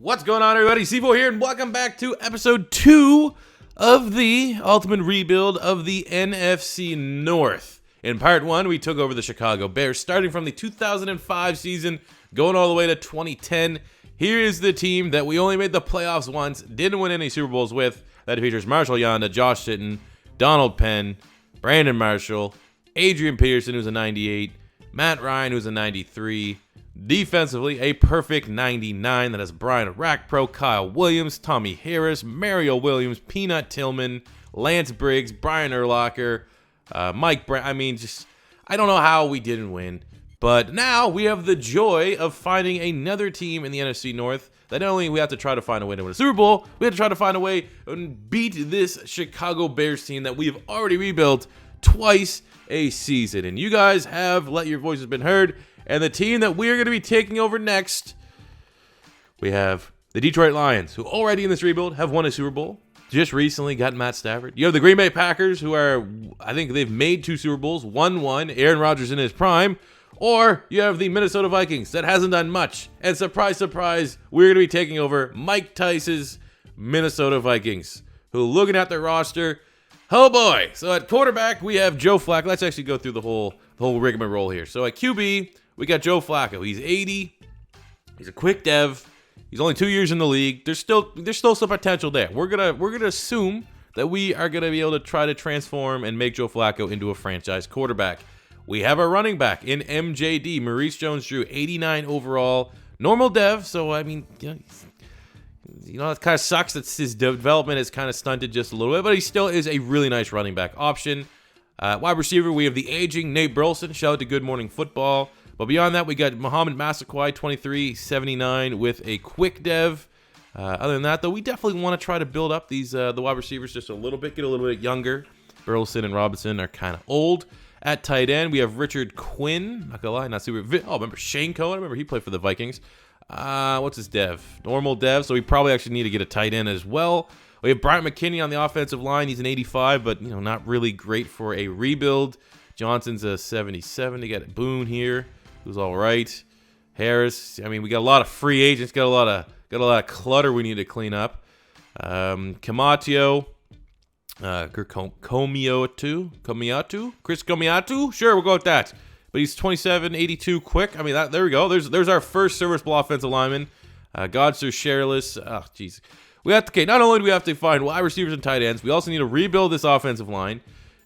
What's going on, everybody? C4 here, and welcome back to episode 2 of the Ultimate Rebuild of the NFC North. In part 1, we took over the Chicago Bears, starting from the 2005 season, going all the way to 2010. Here is the team that we only made the playoffs once, didn't win any Super Bowls with. That features Marshall Yanda, Josh Sitton, Donald Penn, Brandon Marshall, Adrian Peterson, who's a 98, Matt Ryan, who's a 93. Defensively, a perfect 99 that has Brian Rackpro, Kyle Williams, Tommy Harris, Mario Williams, Peanut Tillman, Lance Briggs, Brian Urlacher, Mike Brown. I don't know how we didn't win. But now we have the joy of finding another team in the NFC North that not only we have to try to find a way to win a Super Bowl, we have to try to find a way and beat this Chicago Bears team that we have already rebuilt twice a season. And you guys have let your voices been heard. And the team that we are going to be taking over next, we have the Detroit Lions, who already in this rebuild have won a Super Bowl. Just recently got Matt Stafford. You have the Green Bay Packers, who are, I think they've made 2 Super Bowls, won one, Aaron Rodgers in his prime. Or you have the Minnesota Vikings that hasn't done much. And surprise, surprise, we're going to be taking over Mike Tice's Minnesota Vikings, who looking at their roster, oh boy. So at quarterback, we have Joe Flacco. Let's actually go through the whole rigmarole here. So at QB, we got Joe Flacco. He's 80. He's a quick dev. He's only 2 years in the league. There's still some potential there. We're gonna assume that we are gonna be able to try to transform and make Joe Flacco into a franchise quarterback. We have our running back in MJD, Maurice Jones-Drew, 89 overall, normal dev. So that kind of sucks that his development is kind of stunted just a little bit, but he still is a really nice running back option. Wide receiver, we have the aging Nate Burleson. Shout out to Good Morning Football. But beyond that, we got Muhammad Massaquoi, 23-79 with a quick dev. Other than that, though, we definitely want to try to build up these the wide receivers just a little bit, get a little bit younger. Burleson and Robinson are kind of old. At tight end, we have Richard Quinn. Not gonna lie, not super. Remember Shane Cohen? I remember he played for the Vikings. What's his dev? Normal dev. So we probably actually need to get a tight end as well. We have Bryant McKinney on the offensive line. He's an 85, but not really great for a rebuild. Johnson's a 77. You got Boone here, who's all right. Harris. We got a lot of free agents. Got a lot of clutter we need to clean up. Kamatio. Komiatu? Chris Komiatu? Sure, we'll go with that. But he's 27, 82 quick. There we go. There's our first serviceable offensive lineman. Godster Sherless. Oh, jeez. Not only do we have to find wide receivers and tight ends, we also need to rebuild this offensive line.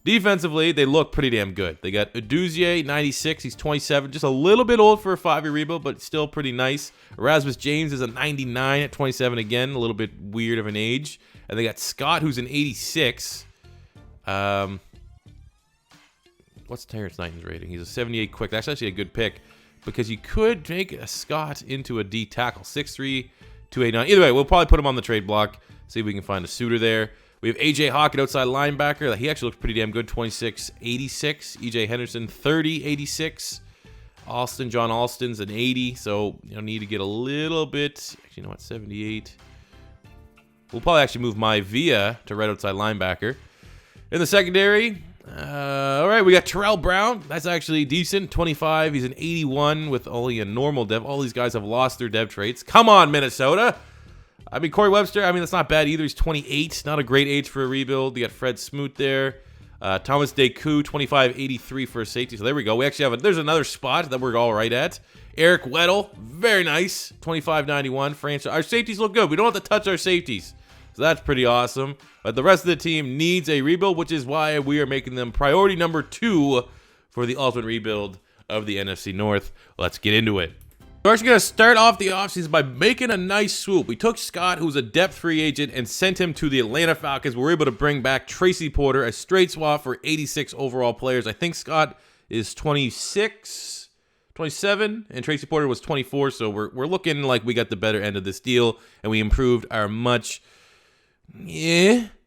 Defensively, they look pretty damn good. They got Aduzie, 96. He's 27. Just a little bit old for a 5-year rebuild, but still pretty nice. Erasmus James is a 99 at 27 again. A little bit weird of an age. And they got Scott, who's an 86. What's Terrence Knighton's rating? He's a 78 quick. That's actually a good pick because you could make a Scott into a D tackle. 6'3", 289. Either way, we'll probably put him on the trade block. See if we can find a suitor there. We have A.J. Hawk at outside linebacker. He actually looks pretty damn good. 26-86. E.J. Henderson, 30-86. John Alston's an 80. So, need to get a little bit. Actually, 78. We'll probably actually move Via to right outside linebacker. In the secondary, all right, we got Terrell Brown. That's actually decent. 25. He's an 81 with only a normal dev. All these guys have lost their dev traits. Come on, Minnesota. Corey Webster, that's not bad either. He's 28. Not a great age for a rebuild. You got Fred Smoot there. Thomas Deku, 25-83 for a safety. So there we go. We actually there's another spot that we're all right at. Eric Weddle, very nice. 25-91. Franchise. Our safeties look good. We don't have to touch our safeties. So that's pretty awesome. But the rest of the team needs a rebuild, which is why we are making them priority number 2 for the ultimate rebuild of the NFC North. Let's get into it. We're actually going to start off the offseason by making a nice swoop. We took Scott, who's a depth free agent, and sent him to the Atlanta Falcons. We were able to bring back Tracy Porter, a straight swap for 86 overall players. I think Scott is 26, 27, and Tracy Porter was 24. So we're looking like we got the better end of this deal, and we improved our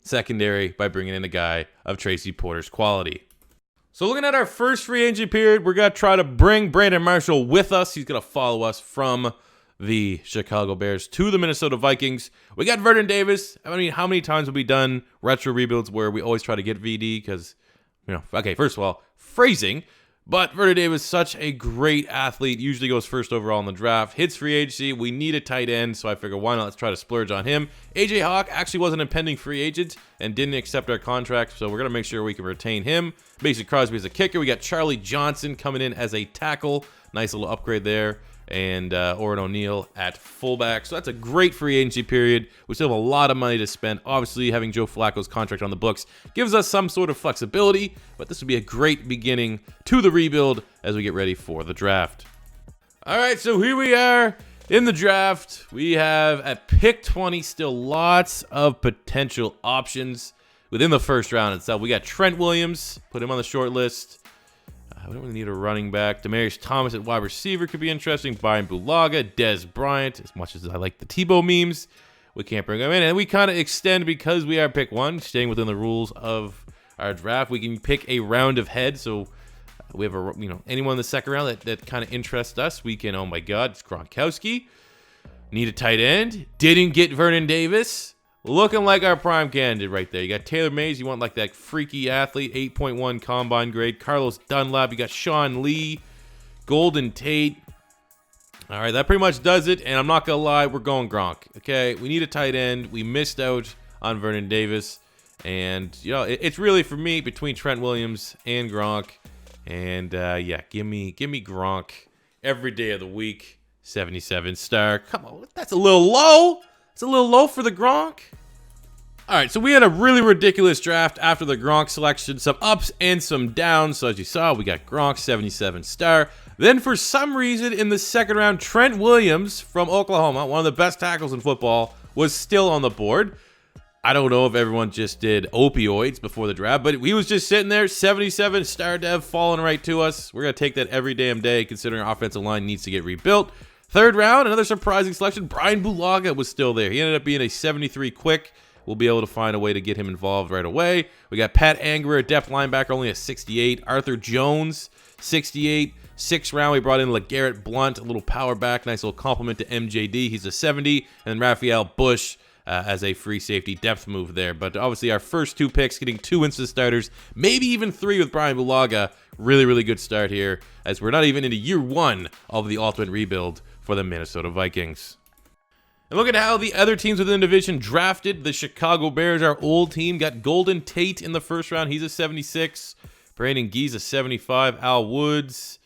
secondary by bringing in a guy of Tracy Porter's quality. So looking at our first free agent period, we're going to try to bring Brandon Marshall with us. He's going to follow us from the Chicago Bears to the Minnesota Vikings. We got Vernon Davis. How many times have we done retro rebuilds where we always try to get VD? Because, okay, first of all, phrasing. But Vernon Davis, such a great athlete, usually goes first overall in the draft, hits free agency. We need a tight end, so I figured why not, let's try to splurge on him. AJ Hawk actually wasn't a pending free agent and didn't accept our contract, so we're going to make sure we can retain him. Mason Crosby as a kicker. We got Charlie Johnson coming in as a tackle. Nice little upgrade there. And Orrin O'Neal at fullback. So that's a great free agency period. We still have a lot of money to spend. Obviously, having Joe Flacco's contract on the books gives us some sort of flexibility, but this would be a great beginning to the rebuild as we get ready for the draft. All right, so here we are in the draft. We have at pick 20 still lots of potential options within the first round itself. We got Trent Williams, put him on the short list. We don't really need a running back. Demaryius Thomas at wide receiver could be interesting. Brian Bulaga, Des Bryant. As much as I like the Tebow memes, we can't bring them in. And we kind of extend because we are pick 1, staying within the rules of our draft. We can pick a round of head. So we have anyone in the second round that kind of interests us. We can, oh my God, it's Gronkowski. Need a tight end. Didn't get Vernon Davis. Looking like our prime candidate right there. You got Taylor Mays. You want like that freaky athlete, 8.1 combine grade. Carlos Dunlap. You got Sean Lee, Golden Tate. All right, that pretty much does it. And I'm not going to lie, we're going Gronk. Okay, we need a tight end. We missed out on Vernon Davis. And, it's really for me between Trent Williams and Gronk. And, yeah, give me Gronk every day of the week. 77 star. Come on, that's a little low. It's a little low for the Gronk. All right, so we had a really ridiculous draft after the Gronk selection. Some ups and some downs. So as you saw, we got Gronk, 77 star. Then for some reason in the second round, Trent Williams from Oklahoma, one of the best tackles in football, was still on the board. I don't know if everyone just did opioids before the draft, but he was just sitting there, 77 star dev, falling right to us. We're going to take that every damn day, considering our offensive line needs to get rebuilt. Third round, another surprising selection. Brian Bulaga was still there. He ended up being a 73 quick. We'll be able to find a way to get him involved right away. We got Pat Angerer, depth linebacker, only a 68. Arthur Jones, 68. Sixth round, we brought in LeGarrette Blount, a little power back. Nice little compliment to MJD. He's a 70. And then Raphael Bush as a free safety depth move there. But obviously our first 2 picks, getting 2 instant starters, maybe even 3 with Brian Bulaga. Really, really good start here, as we're not even into year 1 of the ultimate rebuild for the Minnesota Vikings. And look at how the other teams within the division drafted. The Chicago Bears, our old team, got Golden Tate in the first round. He's a 76. Brandon Gee's a 75. Al Woods.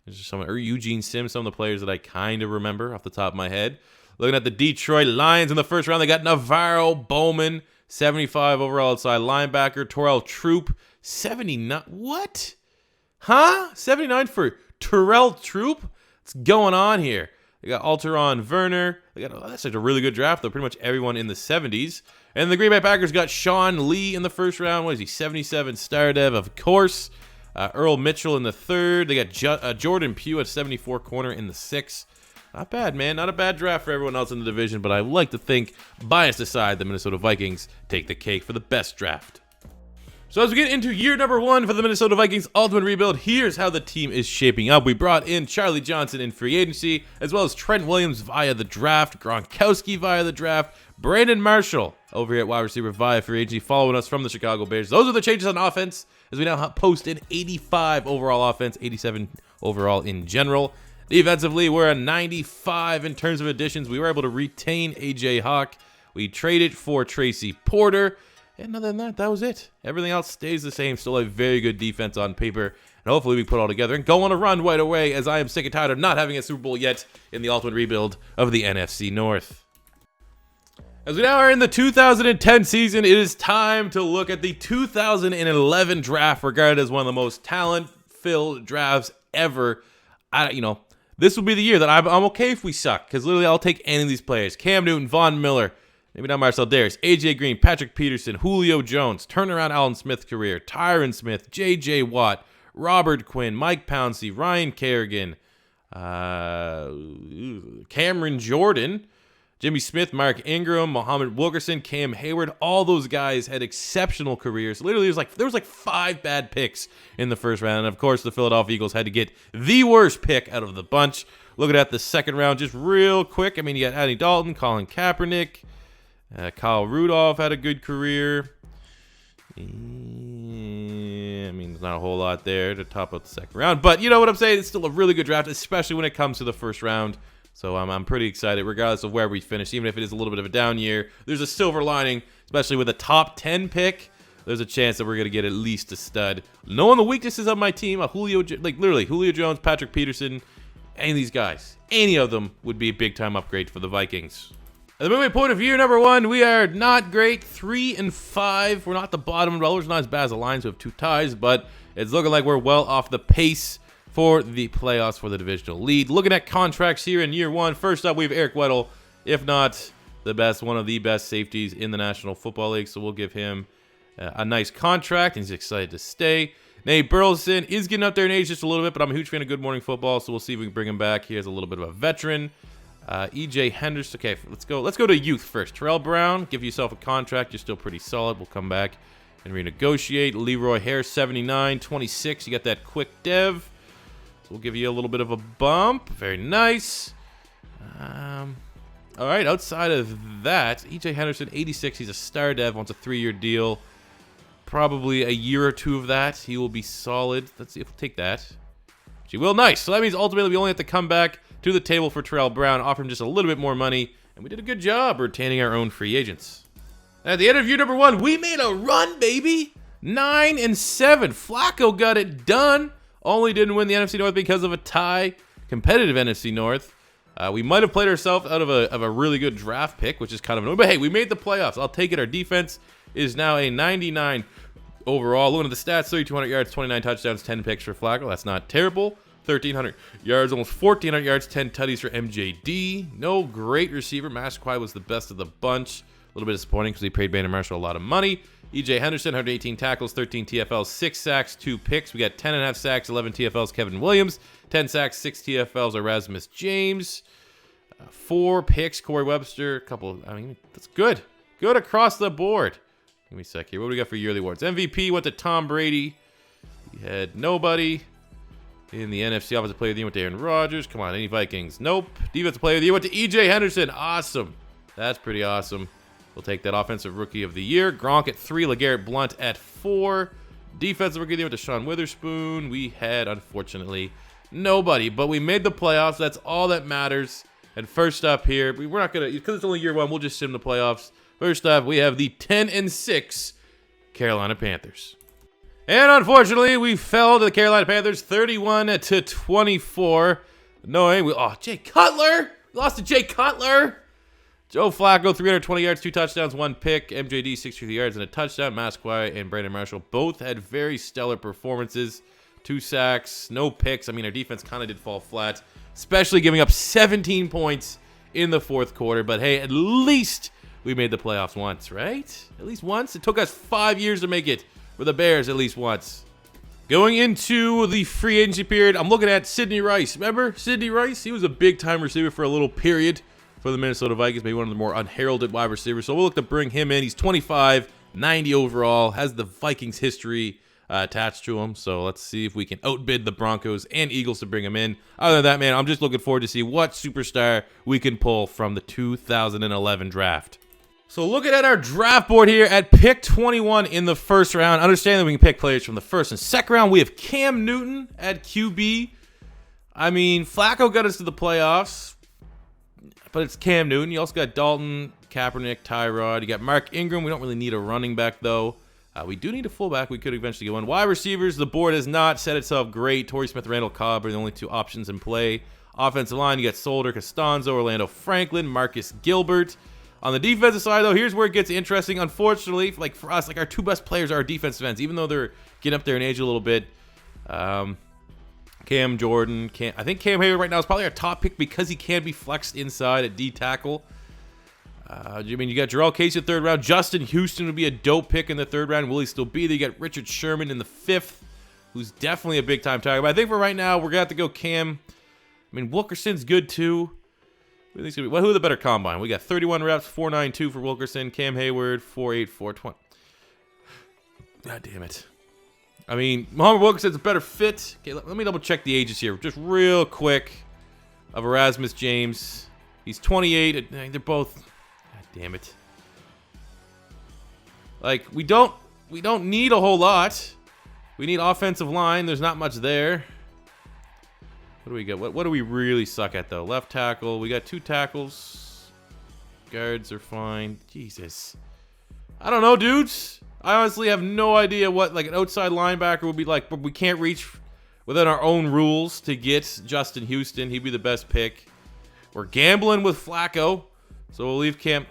There's just Eugene Sims, some of the players that I kind of remember off the top of my head. Looking at the Detroit Lions in the first round, they got Navarro Bowman, 75 overall outside linebacker. Terrell Troop, 79. What? Huh? 79 for Terrell Troop? What's going on here? They got Alteron Werner. That's such a really good draft, though. Pretty much everyone in the 70s. And the Green Bay Packers got Sean Lee in the first round. What is he? 77 star dev, of course. Earl Mitchell in the third. They got Jordan Pugh at 74 corner in the sixth. Not bad, man. Not a bad draft for everyone else in the division, but I like to think, biased aside, the Minnesota Vikings take the cake for the best draft. So as we get into year number 1 for the Minnesota Vikings Ultimate Rebuild, here's how the team is shaping up. We brought in Charlie Johnson in free agency, as well as Trent Williams via the draft, Gronkowski via the draft, Brandon Marshall over here at wide receiver via free agency, following us from the Chicago Bears. Those are the changes on offense, as we now post an 85 overall offense, 87 overall in general. Defensively, we're a 95 in terms of additions. We were able to retain AJ Hawk. We traded for Tracy Porter. And other than that, that was it. Everything else stays the same. Still a very good defense on paper. And hopefully we put it all together and go on a run right away, as I am sick and tired of not having a Super Bowl yet in the ultimate rebuild of the NFC North. As we now are in the 2010 season, it is time to look at the 2011 draft, regarded as one of the most talent-filled drafts ever. This will be the year that I'm okay if we suck, because literally I'll take any of these players. Cam Newton, Von Miller, maybe not Marcel Dareus, AJ Green, Patrick Peterson, Julio Jones, turnaround Allen Smith career, Tyron Smith, JJ Watt, Robert Quinn, Mike Pouncey, Ryan Kerrigan, Cameron Jordan, Jimmy Smith, Mark Ingram, Muhammad Wilkerson, Cam Hayward. All those guys had exceptional careers. Literally, there was like 5 bad picks in the first round. And of course, the Philadelphia Eagles had to get the worst pick out of the bunch. Looking at the second round just real quick. You got Andy Dalton, Colin Kaepernick, Kyle Rudolph had a good career. There's not a whole lot there to top up the second round. But you know what I'm saying? It's still a really good draft, especially when it comes to the first round. So I'm pretty excited, regardless of where we finish. Even if it is a little bit of a down year, there's a silver lining, especially with a top 10 pick. There's a chance that we're going to get at least a stud. Knowing the weaknesses of my team, literally Julio Jones, Patrick Peterson, any of these guys, any of them would be a big-time upgrade for the Vikings. At the movie point of view, number one, we are not great. 3-5. We're not the bottom dwellers. Not as bad as the Lions, who have 2 ties, but it's looking like we're well off the pace for the playoffs for the divisional lead. Looking at contracts here in year one, first up, we have Eric Weddle, if not the best, one of the best safeties in the National Football League, so we'll give him a nice contract, and he's excited to stay. Nate Burleson is getting up there in age just a little bit, but I'm a huge fan of Good Morning Football, so we'll see if we can bring him back. He has a little bit of a veteran. EJ Henderson. Okay, let's go to youth first. Terrell Brown, give yourself a contract. You're still pretty solid. We'll come back and renegotiate. Leroy Hare, 79, 26. You got that quick dev. So we'll give you a little bit of a bump. Very nice. All right, outside of that, EJ Henderson, 86. He's a star dev, wants a 3-year deal. Probably a year or 2 of that. He will be solid. Let's see if we'll take that. She will. Nice. So that means ultimately we only have to come back to the table for Terrell Brown, offer him just a little bit more money, and we did a good job retaining our own free agents. At the end of year number 1, we made a run, baby. 9-7. Flacco got it done. Only didn't win the NFC North because of a tie. Competitive NFC North. We might have played ourselves out of a really good draft pick, which is kind of annoying. But hey, we made the playoffs. I'll take it. Our defense is now a 99 overall. Looking at the stats, 3,200 yards, 29 touchdowns, 10 picks for Flacco. That's not terrible. 1,300 yards, almost 1,400 yards, 10 tutties for MJD. No great receiver. Masquai was the best of the bunch. A little bit disappointing because he paid Brandon Marshall a lot of money. EJ Henderson, 118 tackles, 13 TFLs, 6 sacks, 2 picks. We got 10.5 sacks, 11 TFLs, Kevin Williams. 10 sacks, 6 TFLs, Erasmus James. 4 picks, Corey Webster. A couple, that's good. Good across the board. Give me a sec here. What do we got for yearly awards? MVP went to Tom Brady. We had nobody. In the NFC, Offensive Player of the Year went to Aaron Rodgers. Come on, any Vikings? Nope. Defensive Player of the Year went to EJ Henderson. Awesome. That's pretty awesome. We'll take that. Offensive Rookie of the Year. Gronk at 3. LeGarrette Blount at 4. Defensive Rookie of the Year went to Sean Witherspoon. We had, unfortunately, nobody. But we made the playoffs. That's all that matters. And first up here, we're not going to, because it's only year 1, we'll just sim the playoffs. First up, we have the 10-6 Carolina Panthers. And unfortunately, we fell to the Carolina Panthers 31-24. No, Jay Cutler. We lost to Jay Cutler. Joe Flacco, 320 yards, 2 touchdowns, 1 pick. MJD, 63 yards and a touchdown. Masquai and Brandon Marshall both had very stellar performances. 2 sacks, no picks. Our defense kind of did fall flat, especially giving up 17 points in the 4th quarter. But hey, at least we made the playoffs once, right? At least once. It took us 5 years to make it. For the Bears, at least once. Going into the free agency period, I'm looking at Sidney Rice. Remember Sidney Rice? He was a big-time receiver for a little period for the Minnesota Vikings, maybe one of the more unheralded wide receivers. So we'll look to bring him in. He's 25, 90 overall, has the Vikings history attached to him. So let's see if we can outbid the Broncos and Eagles to bring him in. Other than that, man, I'm just looking forward to see what superstar we can pull from the 2011 draft. So looking at our draft board here at pick 21 in the first round, understand that we can pick players from the first and second round. We have Cam Newton at QB. Flacco got us to the playoffs, but it's Cam Newton. You also got Dalton, Kaepernick, Tyrod. You got Mark Ingram. We don't really need a running back, though. We do need a fullback. We could eventually get one. Wide receivers, the board has not set itself great. Torrey Smith, Randall Cobb are the only 2 options in play. Offensive line, you got Solder, Costanzo, Orlando Franklin, Marcus Gilbert. On the defensive side, though, here's where it gets interesting. Unfortunately, for us, our 2 best players are our defensive ends, even though they're getting up there in age a little bit. Cam Jordan, I think Cam Hayward right now is probably our top pick because he can be flexed inside at D tackle. You got Jarrell Casey in the 3rd round. Justin Houston would be a dope pick in the 3rd round. Will he still be there? You got Richard Sherman in the 5th, who's definitely a big-time target. But I think for right now, we're going to have to go Cam. Wilkerson's good, too. Who are the better combine? We got 31 reps, 4.92 for Wilkerson. Cam Hayward, 4.8, 4.20. God damn it. Muhammad Wilkerson's a better fit. Okay, let me double check the ages here just real quick of Erasmus James. He's 28. They're both. God damn it. We don't need a whole lot. We need offensive line. There's not much there. What do we got? What do we really suck at, though? Left tackle. We got 2 tackles. Guards are fine. Jesus. I don't know, dudes. I honestly have no idea what like an outside linebacker would be like, but we can't reach within our own rules to get Justin Houston. He'd be the best pick. We're gambling with Flacco, so we'll leave Cam.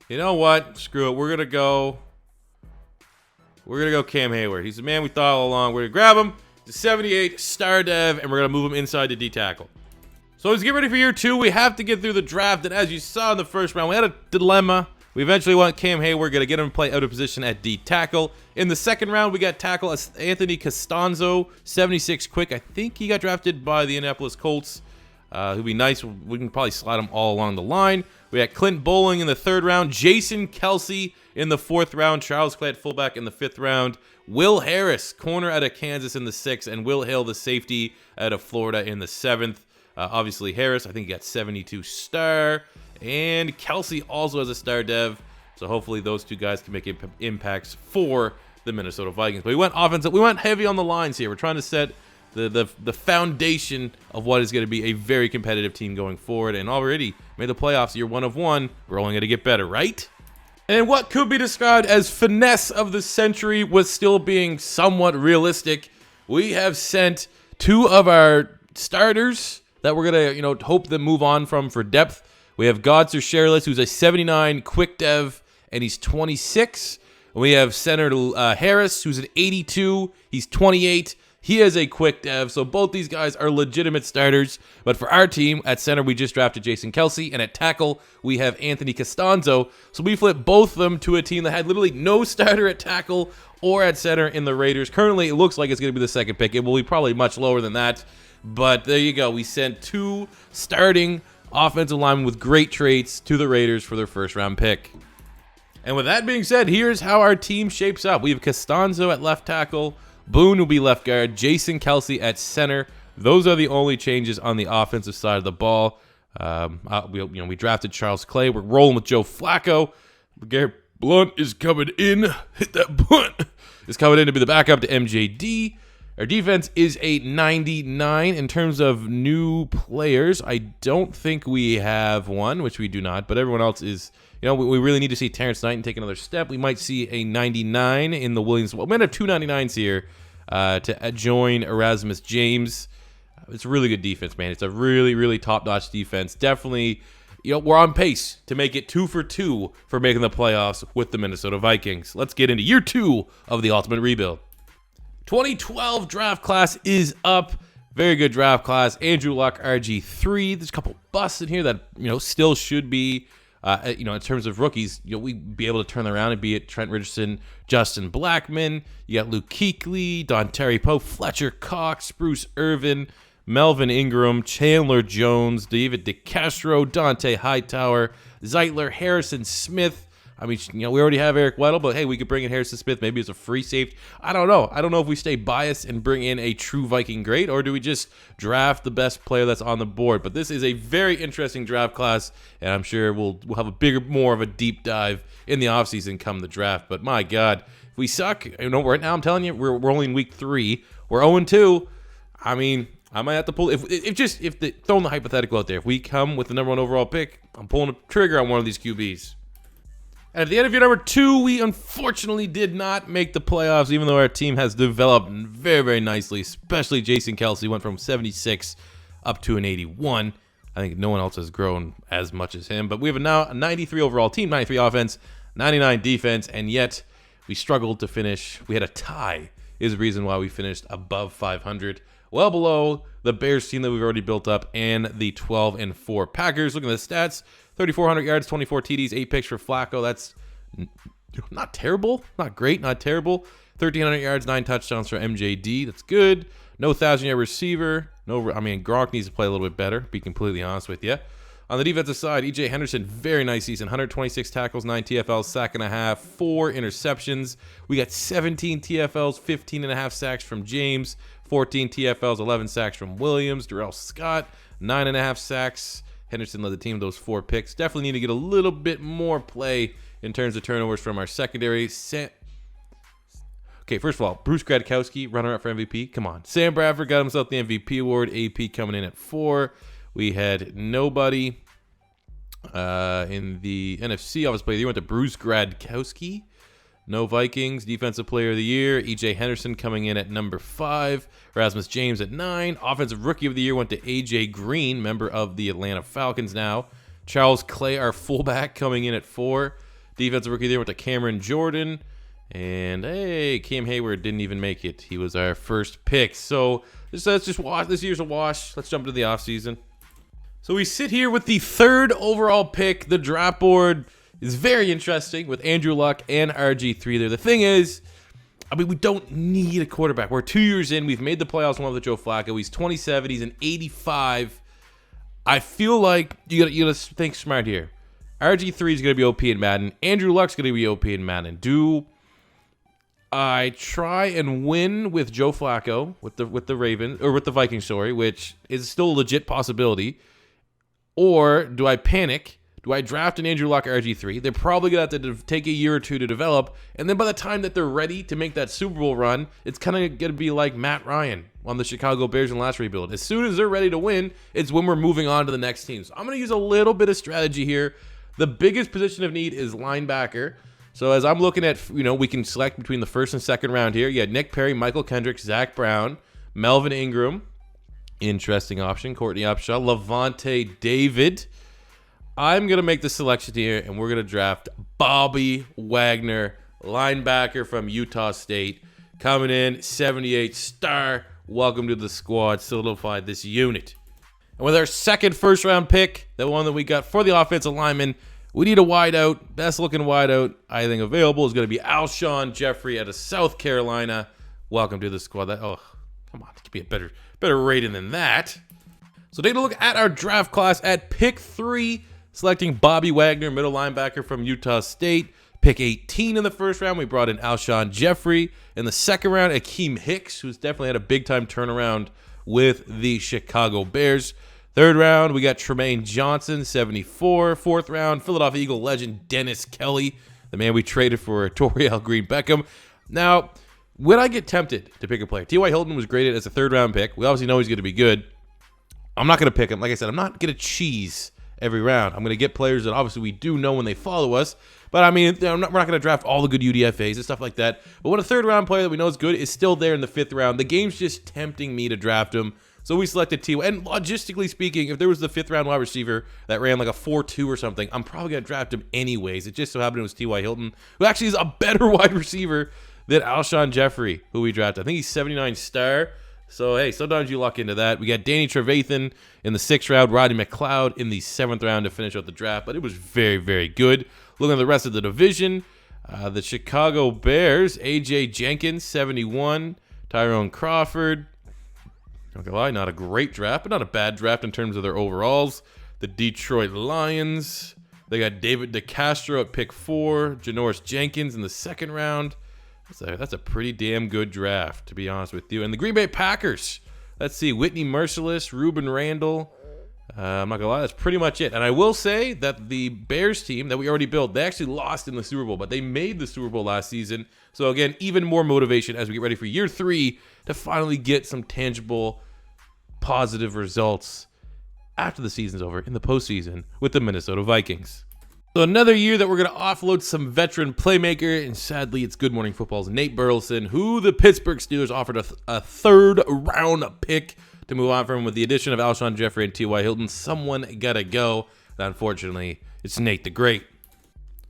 You know what? Screw it. We're gonna go Cam Hayward. He's the man we thought all along. We're gonna grab him. He's a 78 star dev, and we're gonna move him inside to D tackle. So let's get ready for year 2. We have to get through the draft, and as you saw in the first round, we had a dilemma. We eventually want Cam Hayward, going to get him to play out of position at D tackle. In the second round, we got tackle Anthony Costanzo, 76 quick. I think he got drafted by the Indianapolis Colts. Who'd be nice. We can probably slide him all along the line. We got Clint Bowling in the 3rd round, Jason Kelsey in the 4th round, Charles Clay at fullback in the 5th round, Will Harris, corner out of Kansas in the 6th, and Will Hill, the safety out of Florida in the 7th. Obviously Harris, I think he got 72 star. And Kelsey also has a star dev. So hopefully those 2 guys can make impacts for the Minnesota Vikings. But we went offensive. We went heavy on the lines here. We're trying to set the foundation of what is going to be a very competitive team going forward. And already made the playoffs year 1 of 1. We're only going to get better, right? And what could be described as finesse of the century was still being somewhat realistic. We have sent 2 of our starters that we're going to, hope to move on from for depth. We have Godser Sherless, who's a 79 quick dev, and he's 26. And we have center Harris, who's an 82. He's 28. He is a quick dev. So both these guys are legitimate starters. But for our team, at center, we just drafted Jason Kelsey. And at tackle, we have Anthony Costanzo. So we flipped both of them to a team that had literally no starter at tackle or at center in the Raiders. Currently, it looks like it's going to be the 2nd pick. It will be probably much lower than that. But there you go. We sent 2 starting offensive linemen with great traits to the Raiders for their 1st round pick. And with that being said, here's how our team shapes up. We have Costanzo at left tackle, Boone will be left guard, Jason Kelsey at center. Those are the only changes on the offensive side of the ball. We drafted Charles Clay. We're rolling with Joe Flacco. Garrett Blunt is coming in. Hit that bunt. Is coming in to be the backup to MJD. Our defense is a 99. In terms of new players, I don't think we have one, which we do not, but everyone else is, we really need to see Terrence Knighton take another step. We might see a 99 in the Williams. We're going to have 2 99s here to join Erasmus James. It's a really good defense, man. It's a really, really top-notch defense. Definitely, we're on pace to make it 2 for 2 for making the playoffs with the Minnesota Vikings. Let's get into year 2 of the Ultimate Rebuild. 2012 draft class is up. Very good draft class. Andrew Luck, RG3. There's a couple busts in here that, still should be, in terms of rookies, we'd be able to turn around and be it Trent Richardson, Justin Blackmon. You got Luke Kuechly, Dontari Pope, Fletcher Cox, Bruce Irvin, Melvin Ingram, Chandler Jones, David DeCastro, Dante Hightower, Zeitler, Harrison Smith. I mean, we already have Eric Weddle, but hey, we could bring in Harrison Smith. Maybe it's a free safety. I don't know. I don't know if we stay biased and bring in a true Viking great, or do we just draft the best player that's on the board? But this is a very interesting draft class, and I'm sure we'll have more of a deep dive in the offseason come the draft. But my God, if we suck, right now I'm telling you, we're only in week 3. We're 0-2. I mean, I might have to pull throwing the hypothetical out there. If we come with the number 1 overall pick, I'm pulling a trigger on one of these QBs. And at the end of year number 2, we unfortunately did not make the playoffs, even though our team has developed very, very nicely, especially Jason Kelsey went from 76 up to an 81. I think no one else has grown as much as him. But we have now a 93 overall team, 93 offense, 99 defense, and yet we struggled to finish. We had a tie is the reason why we finished above 500, well below the Bears team that we've already built up and the 12-4 Packers. Looking at the stats, 3,400 yards, 24 TDs, 8 picks for Flacco. That's not terrible. Not great, not terrible. 1,300 yards, 9 touchdowns for MJD. That's good. No 1,000-yard receiver. Gronk needs to play a little bit better, be completely honest with you. On the defensive side, E.J. Henderson, very nice season. 126 tackles, 9 TFLs, sack and a half, 4 interceptions. We got 17 TFLs, 15 and a half sacks from James, 14 TFLs, 11 sacks from Williams. Darrell Scott, 9 and a half sacks. Henderson led the team with those 4 picks. Definitely need to get a little bit more play in terms of turnovers from our secondary. Okay, first of all, Bruce Gronkowski, runner-up for MVP. Come on. Sam Bradford got himself the MVP award. AP coming in at 4. We had nobody in the NFC. Obviously, they went to Bruce Gronkowski. No Vikings. Defensive Player of the Year. E.J. Henderson coming in at number 5. Erasmus James at 9. Offensive Rookie of the Year went to A.J. Green, member of the Atlanta Falcons now. Charles Clay, our fullback, coming in at 4. Defensive Rookie of the Year went to Cameron Jordan. And, hey, Cam Hayward didn't even make it. He was our first pick. So let's just wash. This year's a wash. Let's jump into the offseason. So we sit here with the 3rd overall pick. The draft board is very interesting with Andrew Luck and RG3 there. The thing is, I mean, we don't need a quarterback. We're 2 years in. We've made the playoffs one with Joe Flacco. He's 27. He's an 85. I feel like you gotta think smart here. RG3 is going to be OP in Madden. Andrew Luck's going to be OP in Madden. Do I try and win with Joe Flacco, with the Ravens, or with the Vikings, sorry, which is still a legit possibility? Or do I panic? Do I draft an Andrew Luck RG3? They're probably going to have to take a year or two to develop. And then by the time that they're ready to make that Super Bowl run, it's kind of going to be like Matt Ryan on the Chicago Bears in the last rebuild. As soon as they're ready to win, it's when we're moving on to the next team. So I'm going to use a little bit of strategy here. The biggest position of need is linebacker. So as I'm looking at, we can select between the 1st and 2nd round here. You had Nick Perry, Michael Kendricks, Zach Brown, Melvin Ingram. Interesting option. Courtney Upshaw, Levante David. I'm going to make the selection here, and we're going to draft Bobby Wagner, linebacker from Utah State. Coming in, 78 star. Welcome to the squad. Solidified this unit. And with our 2nd first-round pick, the one that we got for the offensive lineman, we need a wideout. Best-looking wideout I think available is going to be Alshon Jeffrey out of South Carolina. Welcome to the squad. Come on, give me a better rating than that. So taking a look at our draft class at pick 3, selecting Bobby Wagner, middle linebacker from Utah State. Pick 18 in the 1st round, we brought in Alshon Jeffrey. In the 2nd round, Akeem Hicks, who's definitely had a big-time turnaround with the Chicago Bears. 3rd round, we got Tremaine Johnson, 74. 4th round, Philadelphia Eagle legend Dennis Kelly, the man we traded for Toriel Green Beckham. Now, when I get tempted to pick a player, T.Y. Hilton was graded as a 3rd-round pick. We obviously know he's going to be good. I'm not going to pick him. Like I said, I'm not going to cheese every round. I'm going to get players that obviously we do know when they follow us. But, I mean, we're not going to draft all the good UDFAs and stuff like that. But when a 3rd-round player that we know is good is still there in the 5th round, the game's just tempting me to draft him. So we selected T.Y. And logistically speaking, if there was the 5th-round wide receiver that ran like a 4.2 or something, I'm probably going to draft him anyways. It just so happened it was T.Y. Hilton, who actually is a better wide receiver than Alshon Jeffrey, who we drafted. I think he's 79 star. So, hey, sometimes you luck into that. We got Danny Trevathan in the 6th round, Rodney McLeod in the 7th round to finish out the draft. But it was very, very good. Looking at the rest of the division, the Chicago Bears, A.J. Jenkins, 71. Tyrone Crawford. Not gonna lie, not a great draft, but not a bad draft in terms of their overalls. The Detroit Lions, they got David DeCastro at pick 4. Janoris Jenkins in the 2nd round. That's a pretty damn good draft, to be honest with you. And the Green Bay Packers, let's see, Whitney Merciless, Ruben Randall. I'm not gonna lie, that's pretty much it. And I will say that the Bears team that we already built, they actually lost in the Super Bowl, but they made the Super Bowl last season. So again, even more motivation as we get ready for year 3 to finally get some tangible positive results after the season's over in the postseason with the Minnesota Vikings. So another year that we're going to offload some veteran playmaker, and sadly it's Good Morning Football's Nate Burleson, who the Pittsburgh Steelers offered a 3rd-round pick to move on from with the addition of Alshon Jeffrey and T.Y. Hilton. Someone got to go, and unfortunately it's Nate the Great.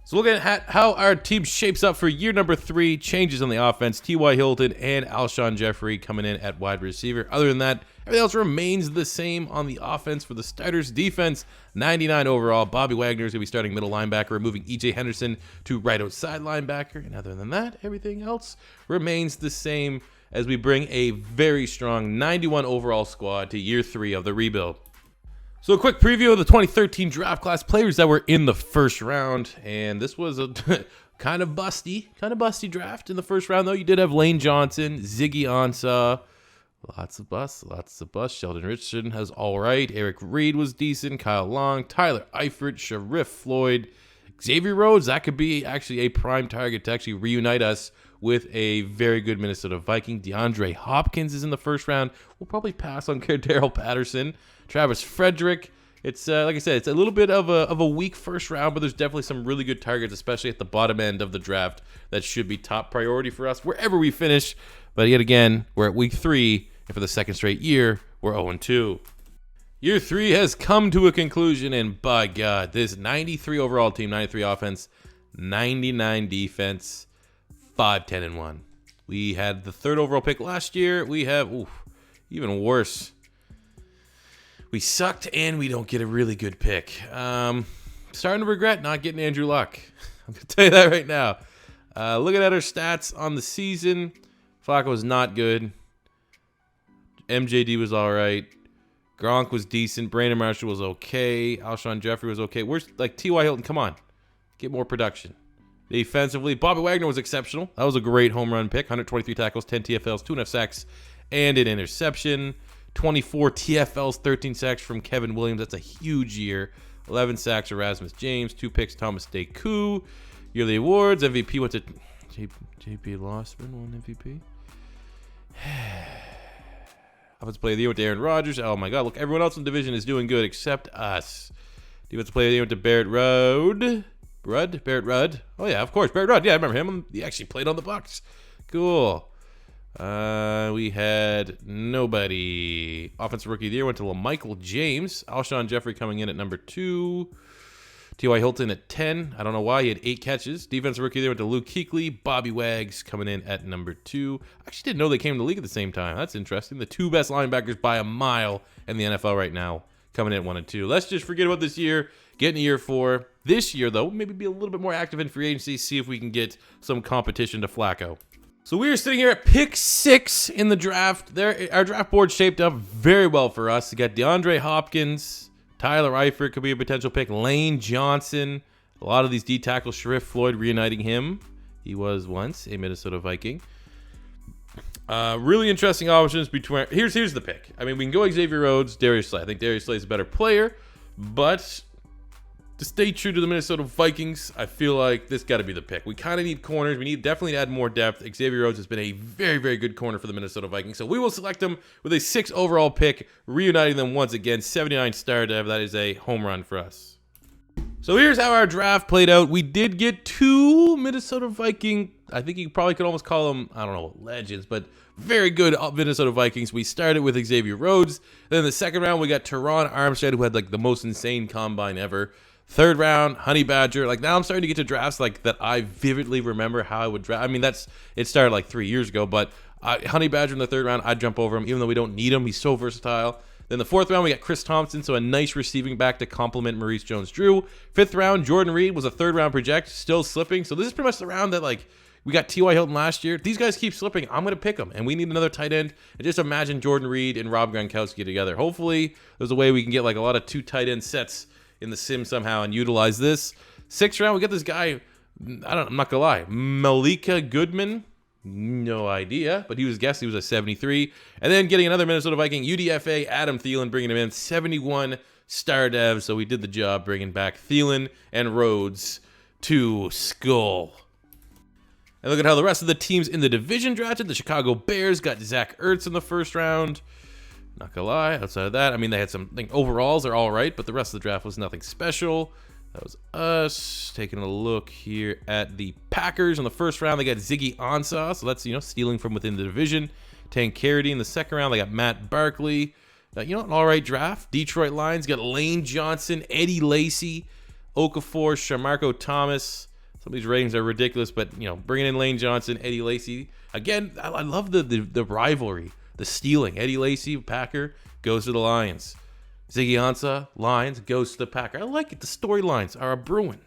So looking at how our team shapes up for year number 3, changes on the offense, T.Y. Hilton and Alshon Jeffrey coming in at wide receiver. Other than that, everything else remains the same on the offense. For the starters, defense, 99 overall. Bobby Wagner is going to be starting middle linebacker, removing E.J. Henderson to right outside linebacker. And other than that, everything else remains the same as we bring a very strong 91 overall squad to year 3 of the rebuild. So a quick preview of the 2013 draft class players that were in the 1st round. And this was a kind of busty draft in the 1st round, though. You did have Lane Johnson, Ziggy Ansah. Lots of bust. Sheldon Richardson has all right. Eric Reed was decent. Kyle Long, Tyler Eifert, Sharif Floyd, Xavier Rhodes. That could be actually a prime target to actually reunite us with a very good Minnesota Viking. DeAndre Hopkins is in the first round. We'll probably pass on Cordero Patterson. Travis Frederick. It's like I said, it's a little bit of a weak first round, but there's definitely some really good targets, especially at the bottom end of the draft, that should be top priority for us wherever we finish. But yet again, we're at week 3, and for the second straight year, we're 0-2. Year 3 has come to a conclusion, and by God, this 93 overall team, 93 offense, 99 defense, 5-10-1. We had the 3rd overall pick last year. We have, even worse. We sucked, and we don't get a really good pick. Starting to regret not getting Andrew Luck. I'm going to tell you that right now. Looking at our stats on the season, Flacco was not good. MJD was all right. Gronk was decent. Brandon Marshall was okay. Alshon Jeffrey was okay. Where's, T.Y. Hilton? Come on. Get more production. Defensively, Bobby Wagner was exceptional. That was a great home run pick. 123 tackles, 10 TFLs, 2.5 sacks, and an interception. 24 TFLs, 13 sacks from Kevin Williams. That's a huge year. 11 sacks, Erasmus James. 2 picks, Thomas Deku. Yearly awards, MVP went to JP Lossman, won MVP. Offensive player of the year went to Aaron Rodgers. Oh my God, look, everyone else in the division is doing good except us. Defensive player of the year went to Barrett Rudd. Oh yeah, of course, Barrett Rudd. Yeah, I remember him. He actually played on the Bucs. Cool. We had nobody. Offensive rookie of the year went to LaMichael James. Alshon Jeffrey coming in at number 2. T.Y. Hilton at 10. I don't know why. He had 8 catches. Defensive rookie of the year went to Luke Kuechly. Bobby Wags coming in at number 2. I actually didn't know they came to the league at the same time. That's interesting. The 2 best linebackers by a mile in the NFL right now coming in at 1 and 2. Let's just forget about this year. Get into year 4. This year, though, maybe be a little bit more active in free agency. See if we can get some competition to Flacco. So we are sitting here at pick 6 in the draft. Our draft board shaped up very well for us. We got DeAndre Hopkins, Tyler Eifert could be a potential pick, Lane Johnson. A lot of these D tackles, Sharif Floyd reuniting him. He was once a Minnesota Viking. Really interesting options between. Here's the pick. I mean, we can go Xavier Rhodes, Darius Slay. I think Darius Slay is a better player, but to stay true to the Minnesota Vikings, I feel like this got to be the pick. We kind of need corners. We need definitely to add more depth. Xavier Rhodes has been a very, very good corner for the Minnesota Vikings. So we will select him with a 6 overall pick, reuniting them once again. 79 star dev. That is a home run for us. So here's how our draft played out. We did get 2 Minnesota Viking. I think you probably could almost call them, I don't know, legends, but very good Minnesota Vikings. We started with Xavier Rhodes. Then in the second round, we got Teron Armstead, who had the most insane combine ever. 3rd round, Honey Badger. Now I'm starting to get to drafts that I vividly remember how I would draft. I mean, it started 3 years ago, but Honey Badger in the 3rd round, I'd jump over him, even though we don't need him. He's so versatile. Then the 4th round, we got Chris Thompson, so a nice receiving back to complement Maurice Jones-Drew. 5th round, Jordan Reed was a 3rd round project, still slipping. So this is pretty much the round that we got T.Y. Hilton last year. These guys keep slipping. I'm going to pick them, and we need another tight end. And just imagine Jordan Reed and Rob Gronkowski together. Hopefully, there's a way we can get a lot of 2 tight end sets in the sim somehow and utilize this. 6th round, we get this guy, I'm not gonna lie, Malika Goodman, no idea, but he was a 73. And then getting another Minnesota Viking, UDFA, Adam Thielen, bringing him in, 71 star dev. So we did the job bringing back Thielen and Rhodes to Skull. And look at how the rest of the teams in the division drafted. The Chicago Bears got Zach Ertz in the 1st round. Not gonna lie, outside of that, I mean, they had some overalls are all right, but the rest of the draft was nothing special. That was us. Taking a look here at the Packers in the 1st round, they got Ziggy Ansah, so that's stealing from within the division. Tankerity in the 2nd round, they got Matt Barkley. An all right draft. Detroit Lions got Lane Johnson, Eddie Lacy, Okafor, Shamarko Thomas. Some of these ratings are ridiculous, but bringing in Lane Johnson, Eddie Lacy again. I love the rivalry. The stealing. Eddie Lacy, Packer, goes to the Lions. Ziggy Ansah, Lions, goes to the Packer. I like it. The storylines are a brewing.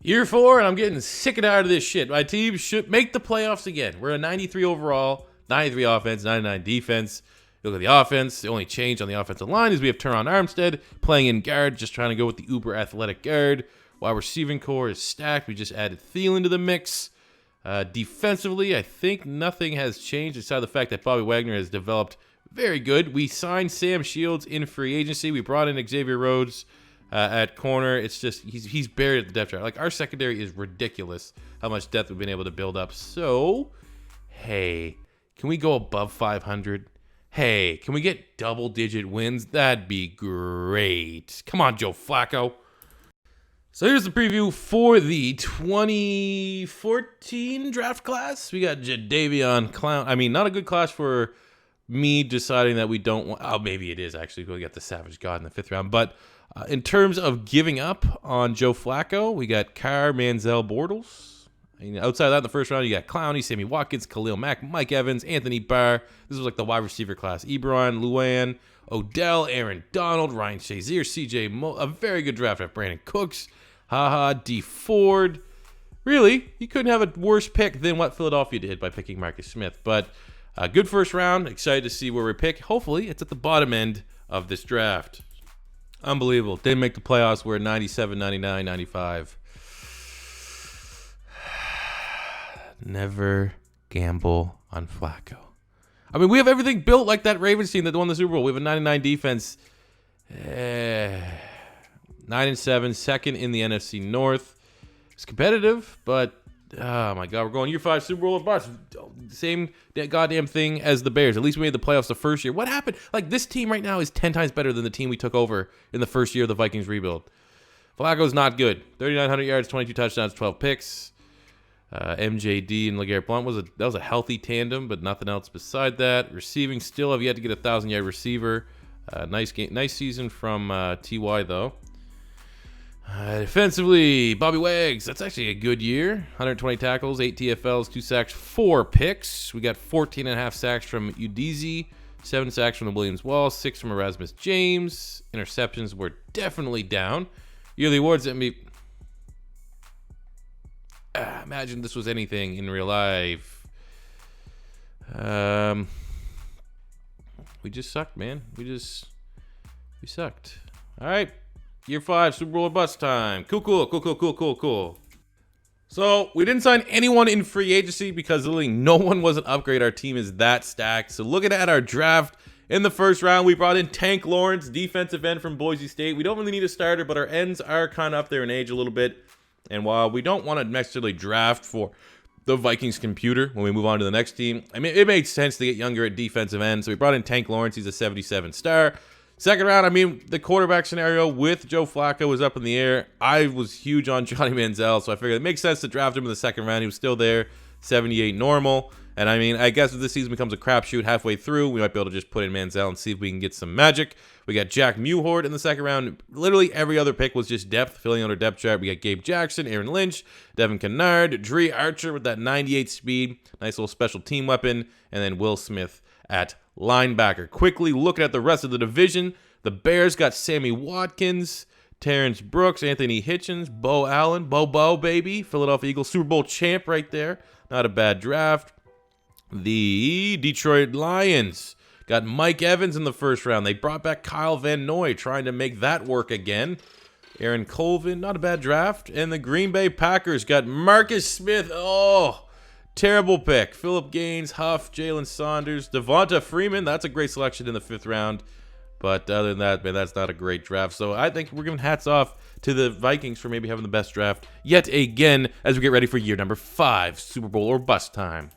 Year 4, and I'm getting sick and tired of this shit. My team should make the playoffs again. We're a 93 overall, 93 offense, 99 defense. You look at the offense. The only change on the offensive line is we have Teron Armstead playing in guard, just trying to go with the uber athletic guard. While receiving core is stacked, we just added Thielen to the mix. Defensively, I think nothing has changed aside the fact that Bobby Wagner has developed very good. We signed Sam Shields in free agency. We brought in Xavier Rhodes. At corner, it's just he's buried at the depth chart. Like, our secondary is ridiculous how much depth we've been able to build up. So, hey, can we go above 500? Hey, can we get double-digit wins? That'd be great. Come on, Joe Flacco. So here's the preview for the 2014 draft class. We got Jadeveon Clown. I mean, not a good class for me deciding that we don't want. Oh, maybe it is actually. We got the Savage God in the 5th round. But in terms of giving up on Joe Flacco, we got Carr, Manziel, Bortles. Outside of that, in the 1st round, you got Clowney, Sammy Watkins, Khalil Mack, Mike Evans, Anthony Barr. This was like the wide receiver class. Ebron, Luan, Odell, Aaron Donald, Ryan Shazier, CJ Mo. A very good draft of Brandon Cooks, D Ford. Really, you couldn't have a worse pick than what Philadelphia did by picking Marcus Smith. But a good 1st round. Excited to see where we pick. Hopefully, it's at the bottom end of this draft. Unbelievable. Didn't make the playoffs. We're at 97, 99, 95. Never gamble on Flacco. I mean, we have everything built like that Ravens team that won the Super Bowl. We have a 99 defense. 9-7, 2nd in the NFC North. It's competitive, but oh my God, we're going year 5 Super Bowl or bust. Same goddamn thing as the Bears. At least we made the playoffs the first year. What happened? Like, this team right now is 10 times better than the team we took over in the first year of the Vikings rebuild. Flacco's not good. 3,900 yards, 22 touchdowns, 12 picks. MJD and LeGarrette Blount was a healthy tandem, but nothing else beside that. Receiving, still have yet to get a 1,000-yard receiver. Nice season from TY though. Defensively, Bobby Wags. That's actually a good year. 120 tackles, 8 TFLs, 2 sacks, 4 picks. We got 14.5 sacks from Udeze, 7 sacks from the Williams Wall, 6 from Erasmus James. Interceptions were definitely down. Yearly awards that me. Imagine this was anything in real life. We just sucked, man. We sucked. All right. Year 5, Super Bowl or bust time. Cool. So, we didn't sign anyone in free agency because literally no one was an upgrade. Our team is that stacked. So, looking at our draft, in the 1st round, we brought in Tank Lawrence, defensive end from Boise State. We don't really need a starter, but our ends are kind of up there in age a little bit. And while we don't want to necessarily draft for the Vikings computer when we move on to the next team, I mean, it made sense to get younger at defensive end. So we brought in Tank Lawrence. He's a 77 star. 2nd round, I mean, the quarterback scenario with Joe Flacco was up in the air. I was huge on Johnny Manziel, so I figured it makes sense to draft him in the 2nd round. He was still there, 78 normal. And I mean, I guess if this season becomes a crapshoot halfway through, we might be able to just put in Manziel and see if we can get some magic. We got Jack Mewhort in the 2nd round. Literally every other pick was just depth, filling out our depth chart. We got Gabe Jackson, Aaron Lynch, Devin Kennard, Dree Archer with that 98 speed. Nice little special team weapon. And then Will Smith at linebacker. Quickly looking at the rest of the division, the Bears got Sammy Watkins, Terrence Brooks, Anthony Hitchens, Bo Allen, Bo, baby. Philadelphia Eagles Super Bowl champ right there. Not a bad draft. The Detroit Lions got Mike Evans in the 1st round. They brought back Kyle Van Noy, trying to make that work again. Aaron Colvin, not a bad draft. And the Green Bay Packers got Marcus Smith. Oh, terrible pick. Phillip Gaines, Huff, Jalen Saunders, Devonta Freeman. That's a great selection in the 5th round. But other than that, man, that's not a great draft. So I think we're giving hats off to the Vikings for maybe having the best draft yet again as we get ready for year number 5, Super Bowl or bust time.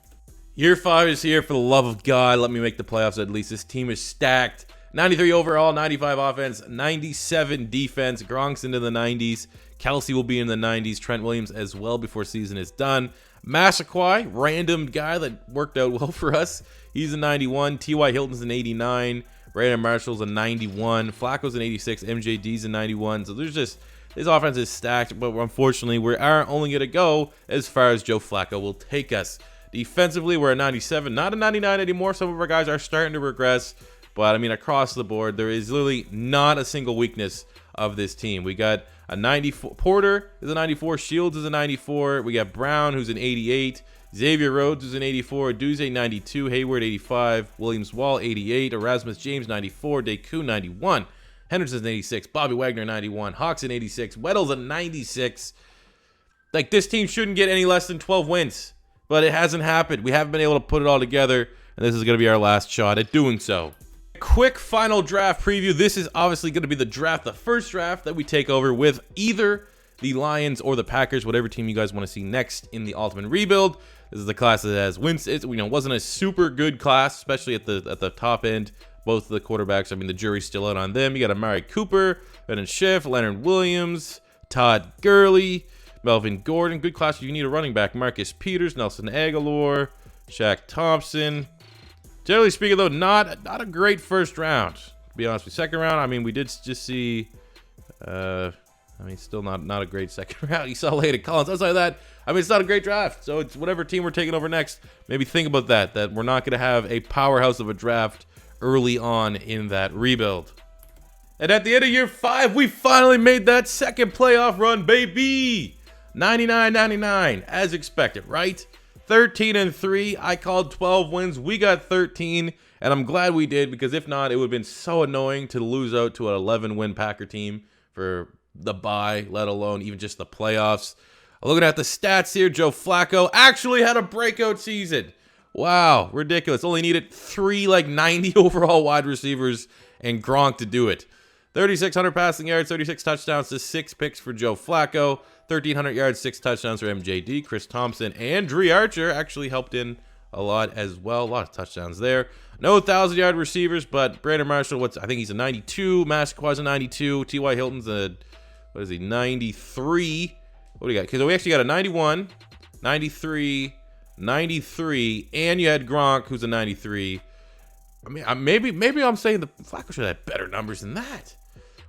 Year 5 is here. For the love of God, let me make the playoffs at least. This team is stacked. 93 overall, 95 offense, 97 defense. Gronk's into the 90s. Kelsey will be in the 90s. Trent Williams as well before season is done. Massaquoi, random guy that worked out well for us. He's a 91. T.Y. Hilton's an 89. Brandon Marshall's a 91. Flacco's an 86. MJD's a 91. So there's just, this offense is stacked, but unfortunately we are only going to go as far as Joe Flacco will take us. Defensively, we're a 97, not a 99 anymore. Some of our guys are starting to regress, but I mean, across the board, there is literally not a single weakness of this team. We got a 94. Porter is a 94. Shields is a 94. We got Brown, who's an 88. Xavier Rhodes is an 84. Duze 92. Hayward 85. Williams Wall 88. Erasmus James 94. Deku 91. Henderson's an 86. Bobby Wagner 91. Hawks an 86. Weddle's a 96. Like, this team shouldn't get any less than 12 wins. But it hasn't happened. We haven't been able to put it all together, and this is going to be our last shot at doing so. Quick final draft preview. This is obviously going to be the first draft that we take over with either the Lions or the Packers, whatever team you guys want to see next in the Ultimate Rebuild. This is the class that has wins. It wasn't a super good class, especially at the top end. Both of the quarterbacks, I mean, the jury's still out on them. You got Amari Cooper, Brennan Schiff, Leonard Williams, Todd Gurley, Melvin Gordon. Good class. You need a running back. Marcus Peters, Nelson Aguilar, Shaq Thompson. Generally speaking, though, not a great first round, to be honest with you. Second round, I mean, we did just see, still not a great second round. You saw Landon Collins. Outside of that, I mean, it's not a great draft. So it's whatever team we're taking over next. Maybe think about that we're not going to have a powerhouse of a draft early on in that rebuild. And at the end of year 5, we finally made that second playoff run, baby. 99-99, as expected, right? 13-3. I called 12 wins. We got 13, and I'm glad we did, because if not, it would have been so annoying to lose out to an 11-win Packer team for the bye, let alone even just the playoffs. Looking at the stats here, Joe Flacco actually had a breakout season. Wow, ridiculous. Only needed 3 90 overall wide receivers and Gronk to do it. 3,600 passing yards, 36 touchdowns to 6 picks for Joe Flacco. 1,300 yards, 6 touchdowns for MJD. Chris Thompson and Dre Archer actually helped in a lot as well. A lot of touchdowns there. No 1,000-yard receivers, but Brandon Marshall, I think he's a 92. Massaqua's a 92. T.Y. Hilton's a, 93. What do you got? Because we actually got a 91, 93, 93, and you had Gronk, who's a 93. I mean, maybe I'm saying the Flacco should have better numbers than that.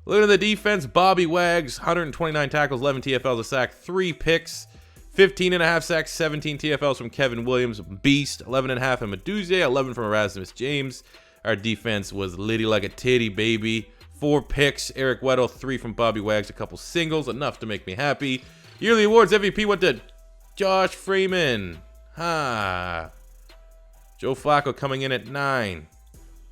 Looking at the defense, Bobby Wags, 129 tackles, 11 TFLs, a sack, 3 picks, 15.5 sacks, 17 TFLs from Kevin Williams, beast, 11.5 from Meduze, 11 from Erasmus James. Our defense was litty like a titty, baby. 4 picks, Eric Weddle, 3 from Bobby Wags, a couple singles, enough to make me happy. Yearly awards, MVP went to Josh Freeman. Joe Flacco coming in at 9.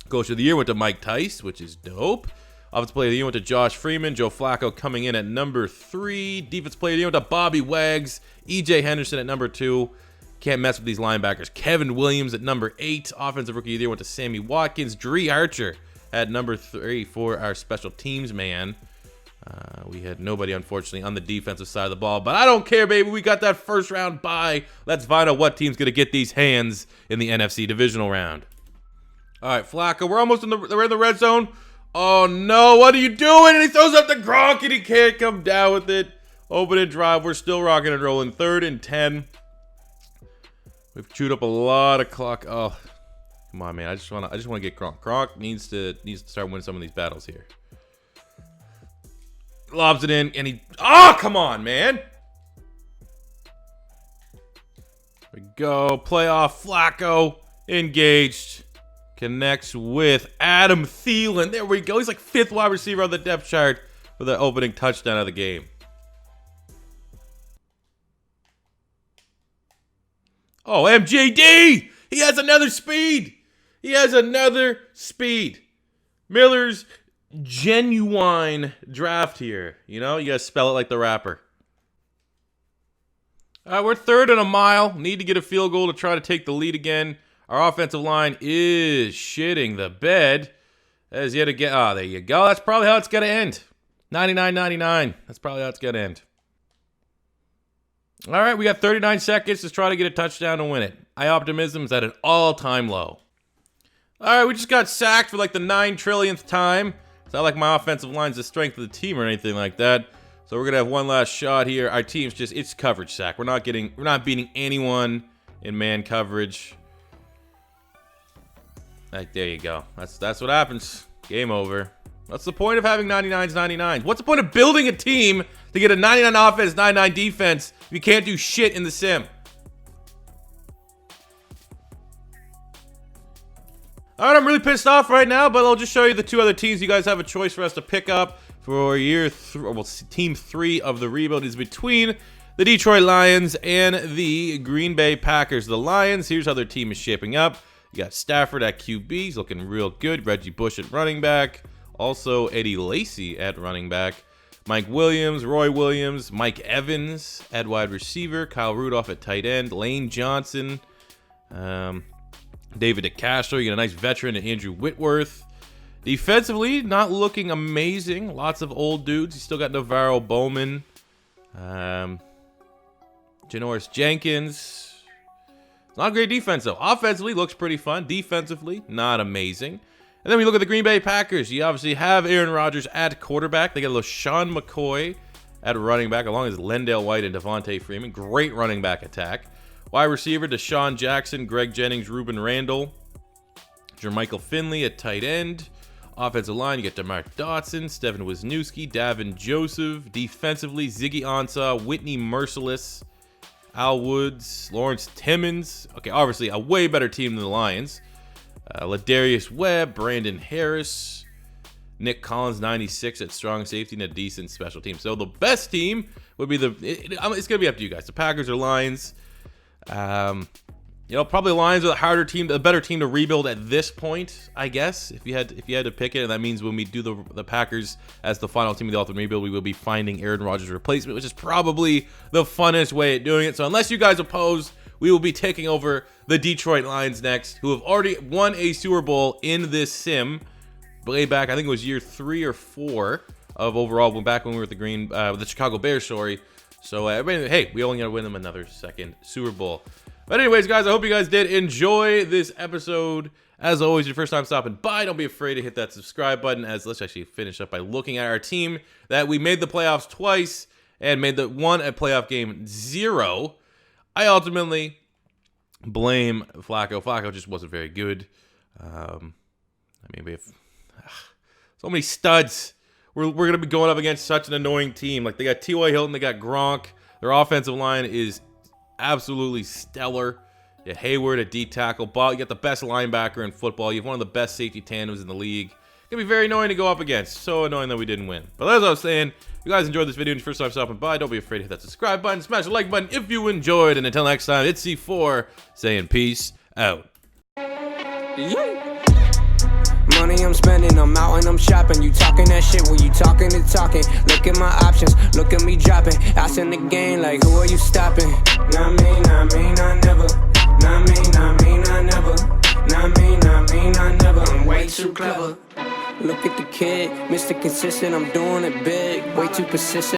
Coach of the Year went to Mike Tice, which is dope. Offensive Player of the Year went to Josh Freeman. Joe Flacco coming in at number 3. Defensive Player of the Year went to Bobby Wags. E.J. Henderson at number 2. Can't mess with these linebackers. Kevin Williams at number 8. Offensive Rookie of the Year went to Sammy Watkins. Dre Archer at number 3 for our special teams man. We had nobody, unfortunately, on the defensive side of the ball. But I don't care, baby. We got that first round bye. Let's find out what team's going to get these hands in the NFC divisional round. All right, Flacco, we're almost in the red zone. Oh, no, what are you doing? And he throws up the Gronk, and he can't come down with it. Open and drive. We're still rocking and rolling. 3rd and 10. We've chewed up a lot of clock. Oh, come on, man. I just want to get Gronk. Gronk needs to start winning some of these battles here. Lobs it in, and he... Oh, come on, man. There we go. Playoff Flacco. Engaged. Connects with Adam Thielen. There we go. He's like 5th wide receiver on the depth chart for the opening touchdown of the game. Oh, MJD! He has another speed! Miller's genuine draft here. You know, you gotta spell it like the rapper. All right, we're 3rd and a mile. Need to get a field goal to try to take the lead again. Our offensive line is shitting the bed. As yet again. Ah, there you go. That's probably how it's going to end. 99-99. That's probably how it's going to end. All right, we got 39 seconds to try to get a touchdown and win it. Optimism is at an all-time low. All right, we just got sacked for like the 9 trillionth time. It's not like my offensive line's the strength of the team or anything like that. So we're going to have one last shot here. Our team's just, it's coverage sack. We're not beating anyone in man coverage. Like, there you go. That's what happens. Game over. What's the point of having 99s, 99s? What's the point of building a team to get a 99 offense, 99 defense if you can't do shit in the sim? All right, I'm really pissed off right now, but I'll just show you the 2 other teams. You guys have a choice for us to pick up for team 3 of the rebuild is between the Detroit Lions and the Green Bay Packers. The Lions, here's how their team is shaping up. You got Stafford at QB. He's looking real good. Reggie Bush at running back. Also, Eddie Lacy at running back. Mike Williams, Roy Williams, Mike Evans at wide receiver. Kyle Rudolph at tight end. Lane Johnson. David DeCastro. You got a nice veteran at Andrew Whitworth. Defensively, not looking amazing. Lots of old dudes. You still got Navarro Bowman. Janoris Jenkins. It's not a great defense, though. Offensively, looks pretty fun. Defensively, not amazing. And then we look at the Green Bay Packers. You obviously have Aaron Rodgers at quarterback. They got LaShawn McCoy at running back, along with Lendale White and Devontae Freeman. Great running back attack. Wide receiver, Deshaun Jackson, Greg Jennings, Ruben Randall. Jermichael Finley at tight end. Offensive line, you get DeMar Dotson, Stephen Wisniewski, Davin Joseph. Defensively, Ziggy Ansah, Whitney Merciless, Al Woods, Lawrence Timmons. Okay, obviously a way better team than the Lions. Ladarius Webb, Brandon Harris, Nick Collins, 96 at strong safety, and a decent special team. So the best team would be it's going to be up to you guys. The Packers or Lions. Probably Lions are the harder team, the better team to rebuild at this point, I guess. If you had to pick it, and that means when we do the Packers as the final team of the Ultimate Rebuild, we will be finding Aaron Rodgers' replacement, which is probably the funnest way of doing it. So unless you guys oppose, we will be taking over the Detroit Lions next, who have already won a Super Bowl in this sim. Way back, I think it was year 3 or 4 of overall. Back when we were with the Chicago Bears, sorry. So hey, we only got to win them another second Super Bowl. But anyways, guys, I hope you guys did enjoy this episode. As always, your first time stopping by, don't be afraid to hit that subscribe button. Let's actually finish up by looking at our team that we made the playoffs twice and made one at playoff game 0. I ultimately blame Flacco. Flacco just wasn't very good. We have so many studs. We're going to be going up against such an annoying team. Like, they got T.Y. Hilton, they got Gronk. Their offensive line is absolutely stellar. You got Hayward at D tackle. You got the best linebacker in football. You have one of the best safety tandems in the league. It's going to be very annoying to go up against. So annoying that we didn't win. But as I was saying, if you guys enjoyed this video and your first time stopping by, don't be afraid to hit that subscribe button. Smash the like button if you enjoyed. And until next time, it's C4 saying peace out. Money I'm spending, I'm out and I'm shopping. You talking that shit, well you talking and talking. Look at my options, look at me dropping. Ass in the game, like who are you stopping? Not me, not me, not never. Not me, not me, not never. Not me, not me, not never. I'm way too clever. Look at the kid, Mr. Consistent, I'm doing it big. Way too persistent.